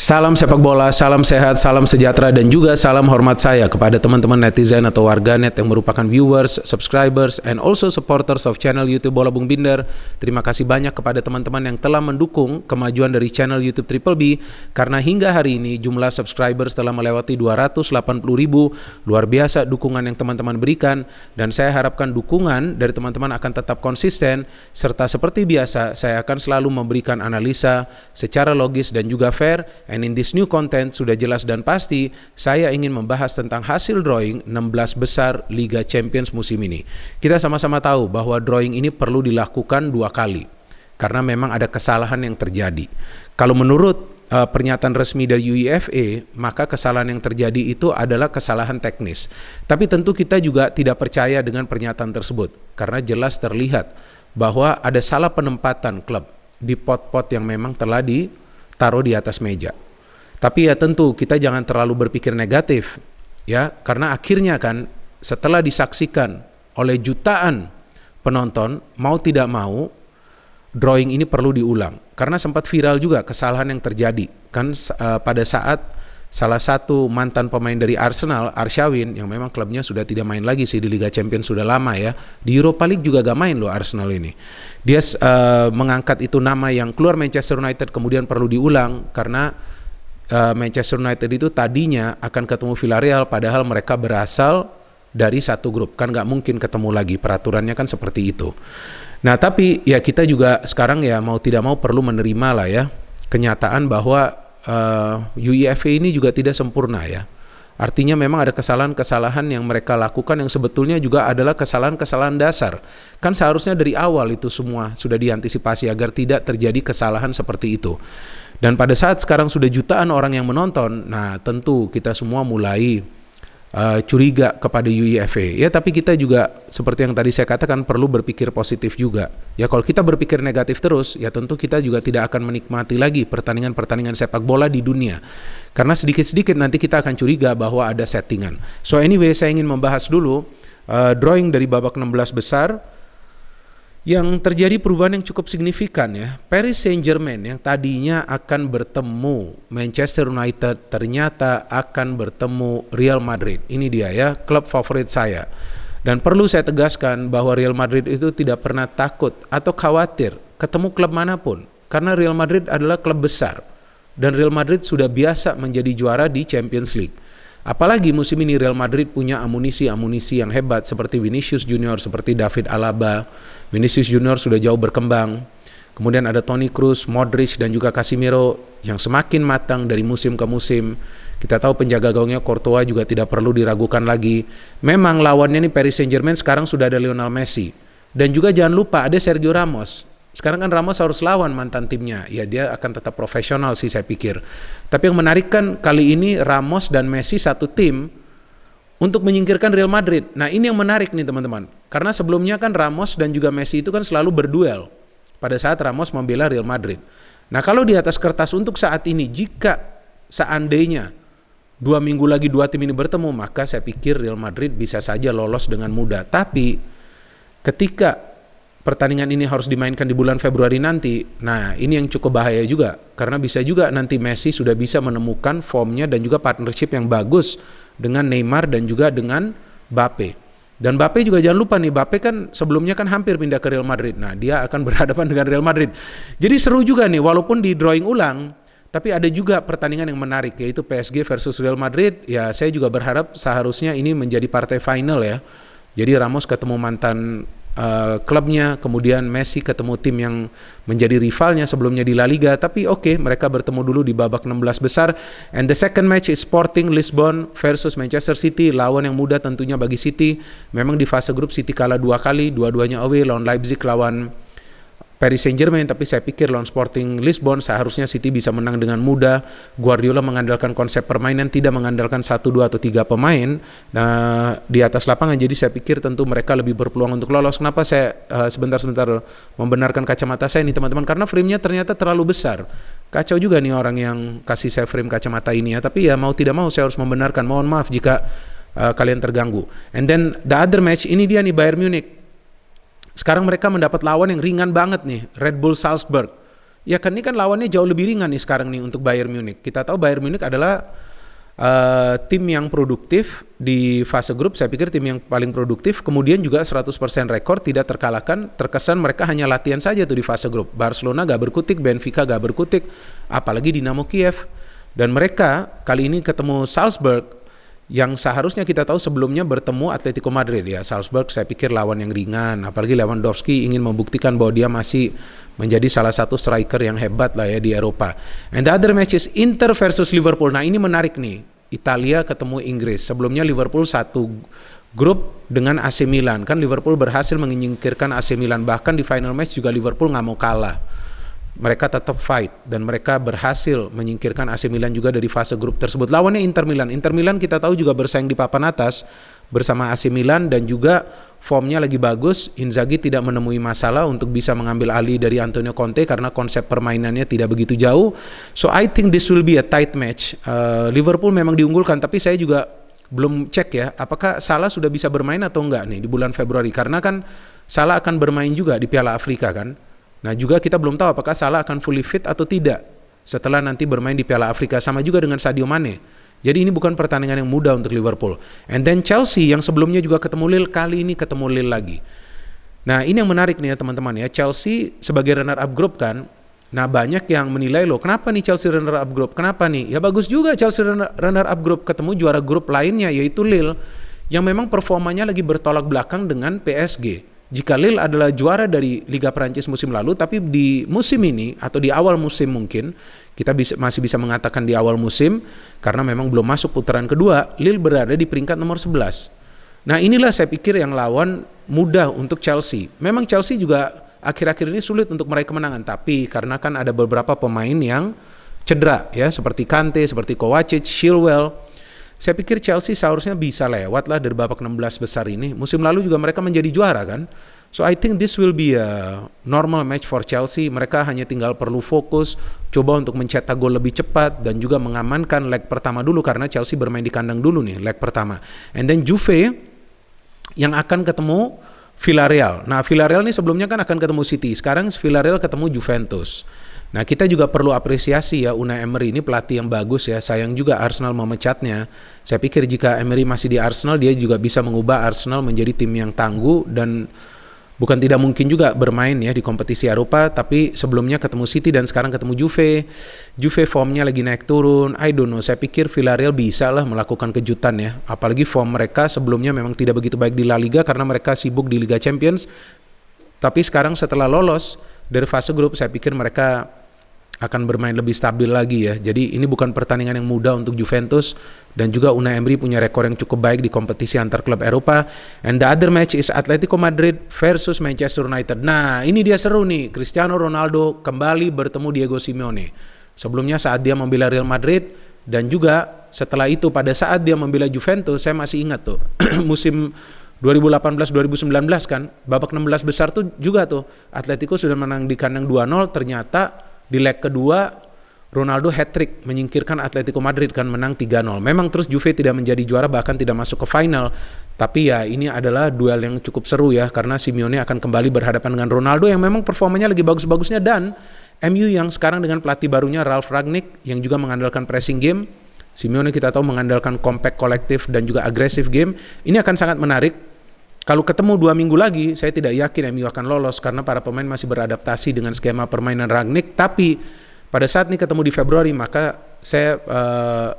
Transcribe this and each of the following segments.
Salam sepak bola, salam sehat, salam sejahtera, dan juga salam hormat saya kepada teman-teman netizen atau warganet yang merupakan viewers, subscribers, and also supporters of channel YouTube Bola Bung Binder. Terima kasih banyak kepada teman-teman yang telah mendukung kemajuan dari channel YouTube Triple B, karena hingga hari ini jumlah subscribers telah melewati 280.000. Luar biasa dukungan yang teman-teman berikan, dan saya harapkan dukungan dari teman-teman akan tetap konsisten, serta seperti biasa saya akan selalu memberikan analisa secara logis dan juga fair. And in this new content sudah jelas dan pasti saya ingin membahas tentang hasil drawing 16 besar Liga Champions musim ini. Kita sama-sama tahu bahwa drawing ini perlu dilakukan 2 kali karena memang ada kesalahan yang terjadi. Kalau menurut pernyataan resmi dari UEFA, maka kesalahan yang terjadi itu adalah kesalahan teknis. Tapi tentu kita juga tidak percaya dengan pernyataan tersebut karena jelas terlihat bahwa ada salah penempatan klub di pot-pot yang memang telah ditaruh di atas meja. Tapi ya tentu kita jangan terlalu berpikir negatif ya, karena akhirnya kan setelah disaksikan oleh jutaan penonton, mau tidak mau drawing ini perlu diulang. Karena sempat viral juga kesalahan yang terjadi kan pada saat salah satu mantan pemain dari Arsenal, Arshavin, yang memang klubnya sudah tidak main lagi sih di Liga Champions sudah lama ya. Di Europa League juga gak main loh Arsenal ini. Dia mengangkat itu nama yang keluar Manchester United, kemudian perlu diulang karena Manchester United itu tadinya akan ketemu Villarreal, padahal mereka berasal dari satu grup. Kan gak mungkin ketemu lagi, peraturannya kan seperti itu. Nah tapi ya kita juga sekarang ya mau tidak mau perlu menerima lah ya kenyataan bahwa UEFA ini juga tidak sempurna ya. Artinya memang ada kesalahan-kesalahan yang mereka lakukan yang sebetulnya juga adalah kesalahan-kesalahan dasar. Kan seharusnya dari awal itu semua sudah diantisipasi agar tidak terjadi kesalahan seperti itu. Dan pada saat sekarang sudah jutaan orang yang menonton, nah tentu kita semua mulai curiga kepada UEFA. Ya tapi kita juga seperti yang tadi saya katakan perlu berpikir positif juga. Ya kalau kita berpikir negatif terus, ya tentu kita juga tidak akan menikmati lagi pertandingan-pertandingan sepak bola di dunia. Karena sedikit-sedikit nanti kita akan curiga bahwa ada settingan. So anyway, saya ingin membahas dulu drawing dari babak 16 besar yang terjadi perubahan yang cukup signifikan ya. Paris Saint-Germain yang tadinya akan bertemu Manchester United ternyata akan bertemu Real Madrid. Ini dia ya, klub favorit saya. Dan perlu saya tegaskan bahwa Real Madrid itu tidak pernah takut atau khawatir ketemu klub manapun, karena Real Madrid adalah klub besar dan Real Madrid sudah biasa menjadi juara di Champions League. Apalagi musim ini Real Madrid punya amunisi-amunisi yang hebat seperti Vinicius Junior, seperti David Alaba. Vinicius Junior sudah jauh berkembang. Kemudian ada Toni Kroos, Modric, dan juga Casemiro yang semakin matang dari musim ke musim. Kita tahu penjaga gawangnya Courtois juga tidak perlu diragukan lagi. Memang lawannya nih Paris Saint-Germain sekarang sudah ada Lionel Messi. Dan juga jangan lupa ada Sergio Ramos. Sekarang kan Ramos harus lawan mantan timnya. Ya dia akan tetap profesional sih saya pikir. Tapi yang menarik kan kali ini Ramos dan Messi satu tim untuk menyingkirkan Real Madrid. Nah ini yang menarik nih teman-teman. Karena sebelumnya kan Ramos dan juga Messi itu kan selalu berduel pada saat Ramos membela Real Madrid. Nah kalau di atas kertas untuk saat ini, jika seandainya 2 minggu lagi 2 tim ini bertemu, maka saya pikir Real Madrid bisa saja lolos dengan mudah. Tapi ketika pertandingan ini harus dimainkan di bulan Februari nanti, nah ini yang cukup bahaya juga. Karena bisa juga nanti Messi sudah bisa menemukan formnya dan juga partnership yang bagus dengan Neymar dan juga dengan Mbappe. Dan Mbappe juga jangan lupa nih, Mbappe kan sebelumnya kan hampir pindah ke Real Madrid. Nah dia akan berhadapan dengan Real Madrid. Jadi seru juga nih, walaupun di drawing ulang, tapi ada juga pertandingan yang menarik, yaitu PSG versus Real Madrid. Ya saya juga berharap seharusnya ini menjadi partai final ya. Jadi Ramos ketemu mantan klubnya, kemudian Messi ketemu tim yang menjadi rivalnya sebelumnya di La Liga. Tapi oke, mereka bertemu dulu di babak 16 besar. And the second match is Sporting Lisbon versus Manchester City, lawan yang mudah tentunya bagi City. Memang di fase grup City kalah 2 kali, dua-duanya away, lawan Leipzig, lawan Paris Saint-Germain, tapi saya pikir lawan Sporting Lisbon seharusnya City bisa menang dengan mudah. Guardiola mengandalkan konsep permainan, tidak mengandalkan 1, 2, atau 3 pemain di atas lapangan. Jadi saya pikir tentu mereka lebih berpeluang untuk lolos. Kenapa saya sebentar-sebentar membenarkan kacamata saya ini teman-teman? Karena frame-nya ternyata terlalu besar. Kacau juga nih orang yang kasih saya frame kacamata ini ya. Tapi ya mau tidak mau saya harus membenarkan. Mohon maaf jika kalian terganggu. And then the other match, ini dia nih Bayern Munich. Sekarang mereka mendapat lawan yang ringan banget nih, Red Bull Salzburg. Ya kan ini kan lawannya jauh lebih ringan nih sekarang nih untuk Bayern Munich. Kita tahu Bayern Munich adalah tim yang produktif di fase grup. Saya pikir tim yang paling produktif. Kemudian juga 100% rekor, tidak terkalahkan. Terkesan mereka hanya latihan saja tuh di fase grup. Barcelona gak berkutik, Benfica gak berkutik, apalagi Dinamo Kiev. Dan mereka kali ini ketemu Salzburg, yang seharusnya kita tahu sebelumnya bertemu Atletico Madrid ya. Salzburg saya pikir lawan yang ringan, apalagi Lewandowski ingin membuktikan bahwa dia masih menjadi salah satu striker yang hebat lah ya di Eropa. And the other match is Inter versus Liverpool. Nah ini menarik nih, Italia ketemu Inggris. Sebelumnya Liverpool satu grup dengan AC Milan, kan Liverpool berhasil menyingkirkan AC Milan, bahkan di final match juga Liverpool nggak mau kalah. Mereka tetap fight dan mereka berhasil menyingkirkan AC Milan juga dari fase grup tersebut. Lawannya Inter Milan. Inter Milan kita tahu juga bersaing di papan atas bersama AC Milan dan juga formnya lagi bagus. Inzaghi tidak menemui masalah untuk bisa mengambil alih dari Antonio Conte karena konsep permainannya tidak begitu jauh. So I think this will be a tight match. Liverpool memang diunggulkan, tapi saya juga belum cek ya apakah Salah sudah bisa bermain atau enggak nih di bulan Februari, karena kan Salah akan bermain juga di Piala Afrika kan. Nah juga kita belum tahu apakah Salah akan fully fit atau tidak setelah nanti bermain di Piala Afrika. Sama juga dengan Sadio Mane. Jadi ini bukan pertandingan yang mudah untuk Liverpool. And then Chelsea yang sebelumnya juga ketemu Lille, kali ini ketemu Lille lagi. Nah ini yang menarik nih ya teman-teman ya. Chelsea sebagai runner up group kan. Nah banyak yang menilai loh, kenapa nih Chelsea runner up group? Kenapa nih? Ya bagus juga Chelsea runner up group ketemu juara grup lainnya yaitu Lille, yang memang performanya lagi bertolak belakang dengan PSG. Jika Lille adalah juara dari Liga Prancis musim lalu, tapi di musim ini atau di awal musim mungkin, kita masih bisa mengatakan di awal musim, karena memang belum masuk putaran kedua, Lille berada di peringkat nomor 11. Nah inilah saya pikir yang lawan mudah untuk Chelsea. Memang Chelsea juga akhir-akhir ini sulit untuk meraih kemenangan, tapi karena kan ada beberapa pemain yang cedera ya, seperti Kante, seperti Kovacic, Chilwell. Saya pikir Chelsea seharusnya bisa lewat lah dari babak 16 besar ini. Musim lalu juga mereka menjadi juara kan. So I think this will be a normal match for Chelsea. Mereka hanya tinggal perlu fokus, coba untuk mencetak gol lebih cepat dan juga mengamankan leg pertama dulu, karena Chelsea bermain di kandang dulu nih leg pertama. And then Juve yang akan ketemu Villarreal. Nah Villarreal nih sebelumnya kan akan ketemu City. Sekarang Villarreal ketemu Juventus. Nah kita juga perlu apresiasi ya, Unai Emery ini pelatih yang bagus ya. Sayang juga Arsenal memecatnya. Saya pikir jika Emery masih di Arsenal, dia juga bisa mengubah Arsenal menjadi tim yang tangguh dan bukan tidak mungkin juga bermain ya di kompetisi Eropa. Tapi sebelumnya ketemu City dan sekarang ketemu Juve. Juve formnya lagi naik turun. I don't know, saya pikir Villarreal bisa lah melakukan kejutan ya. Apalagi form mereka sebelumnya memang tidak begitu baik di La Liga karena mereka sibuk di Liga Champions. Tapi sekarang setelah lolos dari fase grup, saya pikir mereka akan bermain lebih stabil lagi ya. Jadi ini bukan pertandingan yang mudah untuk Juventus, dan juga Unai Emery punya rekor yang cukup baik di kompetisi antar klub Eropa. And the other match is Atletico Madrid versus Manchester United. Nah ini dia seru nih, Cristiano Ronaldo kembali bertemu Diego Simeone. Sebelumnya saat dia membela Real Madrid, dan juga setelah itu pada saat dia membela Juventus, saya masih ingat tuh musim 2018-2019 kan, babak 16 besar tuh juga tuh Atletico sudah menang di kandang 2-0, ternyata di leg kedua Ronaldo hat-trick menyingkirkan Atletico Madrid kan, menang 3-0. Memang terus Juve tidak menjadi juara, bahkan tidak masuk ke final. Tapi ya ini adalah duel yang cukup seru ya, karena Simeone akan kembali berhadapan dengan Ronaldo yang memang performanya lagi bagus-bagusnya, dan MU yang sekarang dengan pelatih barunya Ralf Rangnick yang juga mengandalkan pressing game. Simeone kita tahu mengandalkan compact kolektif dan juga agresif game. Ini akan sangat menarik. Kalau ketemu 2 minggu lagi, saya tidak yakin MU akan lolos karena para pemain masih beradaptasi dengan skema permainan Rangnick. Tapi pada saat ini ketemu di Februari, maka saya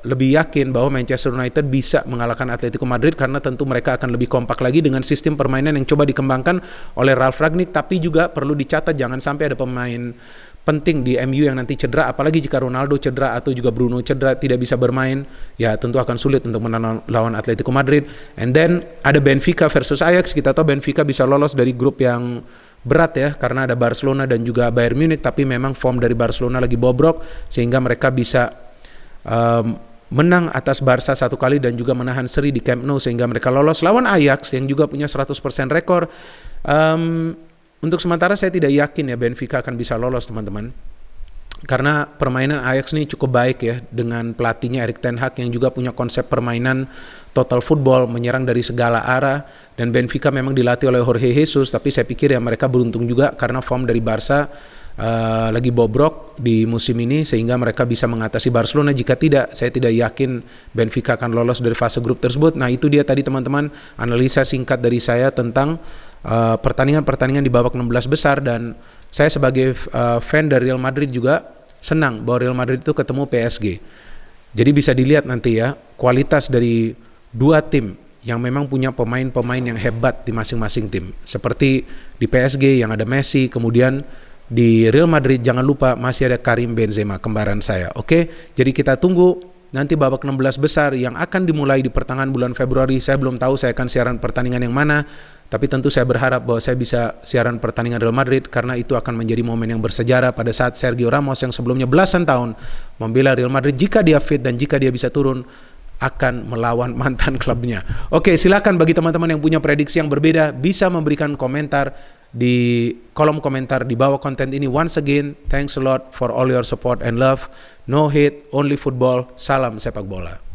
lebih yakin bahwa Manchester United bisa mengalahkan Atletico Madrid, karena tentu mereka akan lebih kompak lagi dengan sistem permainan yang coba dikembangkan oleh Ralf Rangnick. Tapi juga perlu dicatat jangan sampai ada pemain penting di MU yang nanti cedera, apalagi jika Ronaldo cedera atau juga Bruno cedera tidak bisa bermain, ya tentu akan sulit untuk menang lawan Atletico Madrid. And then ada Benfica versus Ajax. Kita tahu Benfica bisa lolos dari grup yang berat ya, karena ada Barcelona dan juga Bayern Munich, tapi memang form dari Barcelona lagi bobrok sehingga mereka bisa menang atas Barca 1 kali dan juga menahan seri di Camp Nou sehingga mereka lolos. Lawan Ajax yang juga punya 100% rekor, untuk sementara saya tidak yakin ya Benfica akan bisa lolos teman-teman, karena permainan Ajax ini cukup baik ya dengan pelatihnya Erik ten Hag yang juga punya konsep permainan total football, menyerang dari segala arah. Dan Benfica memang dilatih oleh Jorge Jesus, tapi saya pikir ya mereka beruntung juga karena form dari Barca lagi bobrok di musim ini sehingga mereka bisa mengatasi Barcelona. Jika tidak, saya tidak yakin Benfica akan lolos dari fase grup tersebut. Nah, itu dia tadi teman-teman analisa singkat dari saya tentang pertandingan-pertandingan di babak 16 besar, dan saya sebagai fan dari Real Madrid juga senang bahwa Real Madrid itu ketemu PSG. Jadi bisa dilihat nanti ya kualitas dari dua tim yang memang punya pemain-pemain yang hebat di masing-masing tim. Seperti di PSG yang ada Messi, kemudian di Real Madrid jangan lupa masih ada Karim Benzema, kembaran saya. Oke, jadi kita tunggu nanti babak 16 besar yang akan dimulai di pertengahan bulan Februari. Saya belum tahu saya akan siaran pertandingan yang mana, tapi tentu saya berharap bahwa saya bisa siaran pertandingan Real Madrid karena itu akan menjadi momen yang bersejarah pada saat Sergio Ramos yang sebelumnya belasan tahun membela Real Madrid, jika dia fit dan jika dia bisa turun, akan melawan mantan klubnya. Oke, silakan bagi teman-teman yang punya prediksi yang berbeda bisa memberikan komentar di kolom komentar di bawah konten ini. Once again, thanks a lot for all your support and love. No hate, only football. Salam sepak bola.